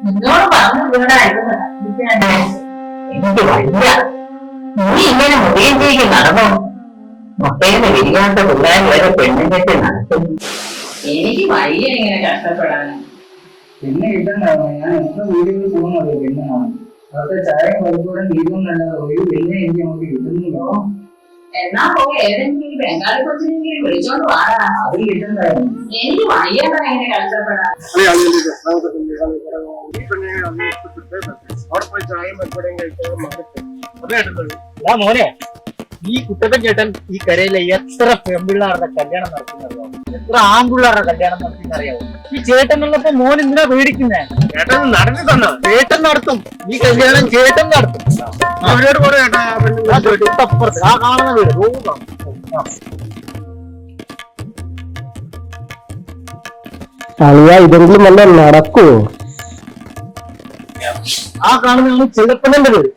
നിന്നോട് പറഞ്ഞു വീടായിരുന്നു എനിക്ക് വയ്യ. നീ ഇങ്ങനെ മുടിയും ചെയ്ത് നടന്നോ? മുട്ടയിൽ വിരിയാത്ത പിള്ളേർ വരെ പെണ്ണിന്റെ നടത്തുന്നു. എനിക്ക് വയ്യ ഇങ്ങനെ കഷ്ടപ്പെടാൻ. പിന്നെ ഇതുണ്ടാവും, ഞാൻ എത്ര വീടുകളിൽ പോകുന്നത് പെണ്ണാണ്. അവിടുത്തെ ചായയും പരിപ്പൂടെ നീരും നല്ലത് ഒരു പെണ്ണെ എനിക്ക് അങ്ങോട്ട് കിട്ടുന്നില്ലോ. എന്നാ പോയി ഏതെങ്കിലും ബംഗാളി കൊച്ചിനെങ്കിലും വിളിച്ചോണ്ട് വാടാ. അത് കിട്ടുന്നുണ്ടായിരുന്നു. എനിക്ക് വയ്യടാ ഇങ്ങനെ കഷ്ടപ്പെടാൻ. മോനെ, ഈ കുട്ടപ്പൻ ചേട്ടൻ ഈ കരയിലെ എത്ര പെൺപിള്ളാരുടെ കല്യാണം നടത്തുന്നറിയാമോ? എത്ര ആൺപിള്ളാരുടെ കല്യാണം നടത്തുന്നറിയാമോ? ഈ ചേട്ടൻ ഉള്ളപ്പോ മോൻ എന്തിനാ പേടിക്കുന്നേ? ചേട്ടൻ നടത്തി തന്നോ? ചേട്ടൻ നടത്തും. ഈ കല്യാണം ചേട്ടൻ നടത്തും. തൊട്ടപ്പുറത്ത് ആ കാണുന്ന വീട് അളിയ ഇതെങ്കിലും വല്ല നടക്കുവോ? ആ കാണുന്ന ചെറുപ്പനന്റെ വീട്.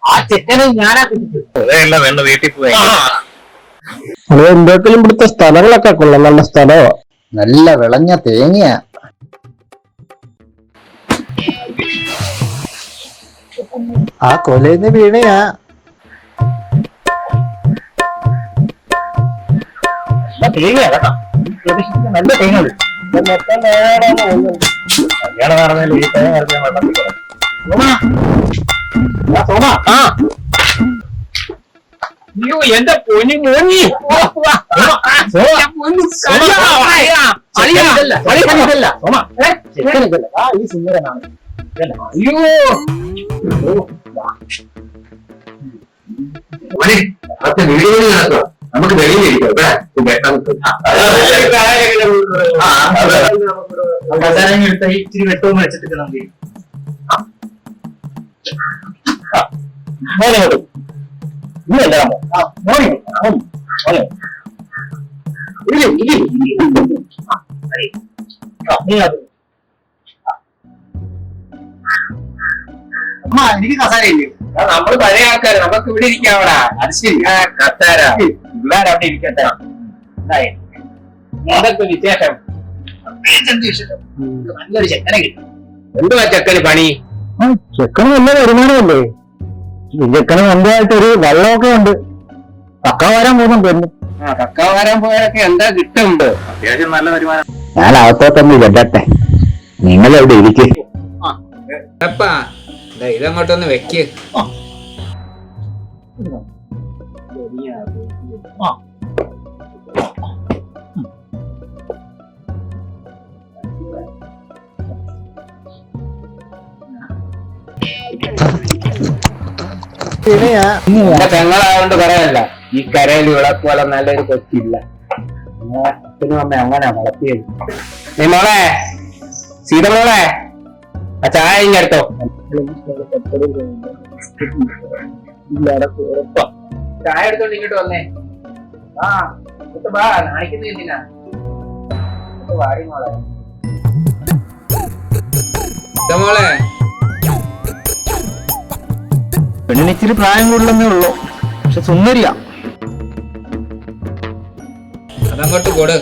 ആ ചെക്കനെ ഞാനാ കുട്ടിച്ചു വീട്ടിൽ പോയി. അളിയ എന്തൊക്കെയും ഇവിടുത്തെ സ്ഥലങ്ങളൊക്കെ കൊള്ളാം, നല്ല സ്ഥലമോ. നല്ല വിളഞ്ഞ തേങ്ങയാ. ആ കൊലയിന്ന് വീണയാ. തേങ്ങയാ കേട്ടോ, നല്ല തേങ്ങ. കല്യാണം നടന്നല്ലേ ഈ തേങ്ങ ഇറങ്ങിയ വെള്ളത്തിൽ. അയ്യോ എന്റെ പൊന്നു മോങ്ങി, ഈ സുന്ദരനാണ്. അയ്യോ നമുക്ക് വെളിയിലിരിക്കാം. ഇച്ചിരി വെട്ടവും വെച്ചിട്ട് നമുക്ക് എനിക്ക് കസാരയില്ലേ? നമ്മള് പഴയ ആൾക്കാര്, നമുക്ക് ഇവിടെ ഇരിക്കാവടാ. അത് ശരി. കത്താര പിള്ളേർ അവിടെ ഇരിക്കട്ടെ. എന്തൊക്കെ വിശേഷം? നല്ലൊരു ചെക്കനെ കിട്ടും. എന്തുവാ ചെക്കന് പണി? ചെക്കന് നല്ല വരുമാനമല്ലേ? ഈ ചെക്കന് സ്വന്തമായിട്ടൊരു വള്ളമൊക്കെ ഉണ്ട്. കക്ക വരാൻ പോകുന്നു പെണ്ണ്. കക്ക വരാൻ പോയാലൊക്കെ എന്താ കിട്ടുന്നുണ്ട്? അത്യാവശ്യം നല്ല വരുമാനം. ഞാൻ അകത്തോട്ടൊന്നും ചെല്ലട്ടെ, നിങ്ങൾ എവിടെ ഇരിക്കും. ഇതങ്ങോട്ടൊന്ന് വെക്ക്. പെങ്ങളായോണ്ട് പറയല്ല, ഈ കരയിൽ വിളക്കുപോലെ നല്ലൊരു കൊച്ചില്ല. അച്ഛനും അമ്മ അങ്ങനെ വളർത്തിയത്. നീ മോളെ, സീതമോളെ, ആ ചായ ഇങ്ങെടുത്തോ. ചായ എടുത്തോണ്ട് ഇങ്ങോട്ട് വന്നേ. കാണിക്കുന്ന എന്തിനാ? വാടി മോളെ. മോളെ, പെണ്ണിന് ഇച്ചിരി പ്രായം കൂടുതലെന്നേ ഉള്ളൂ, പക്ഷെ സുന്ദരിയാ. അതങ്ങോട്ട് കൊടു.